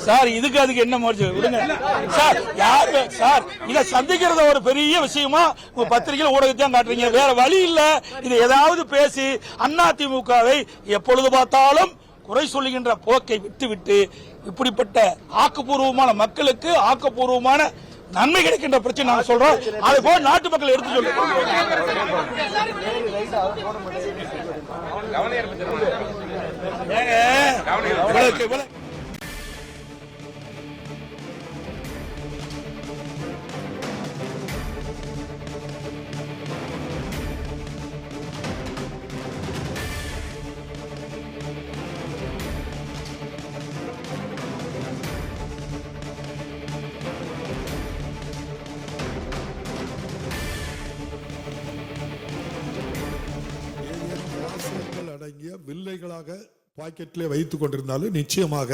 Sir இதுக்கு அதுக்கு என்ன முறைச்சு விடுங்க சார். யாரு சார் இதை சந்திக்கிறத ஒரு பெரிய விஷயமா உங்க பத்திரிகையில் ஊடகத்தையும் காட்டுறீங்க. வேற வழி இல்ல. இது ஏதாவது பேசி அதிமுகவை எப்பொழுது பார்த்தாலும் குறை சொல்லுகின்ற போக்கை விட்டுவிட்டு இப்படிப்பட்ட ஆக்கப்பூர்வமான மக்களுக்கு ஆக்கப்பூர்வமான நன்மை கிடைக்கின்ற பிரச்சனை நாங்க சொல்றோம். அதை போல் நாட்டு மக்கள் எடுத்து சொல்லுங்க. அடங்கிய வில்லைகளாக பாக்கெட்டிலே வைத்துக் கொண்டிருந்தாலும் நிச்சயமாக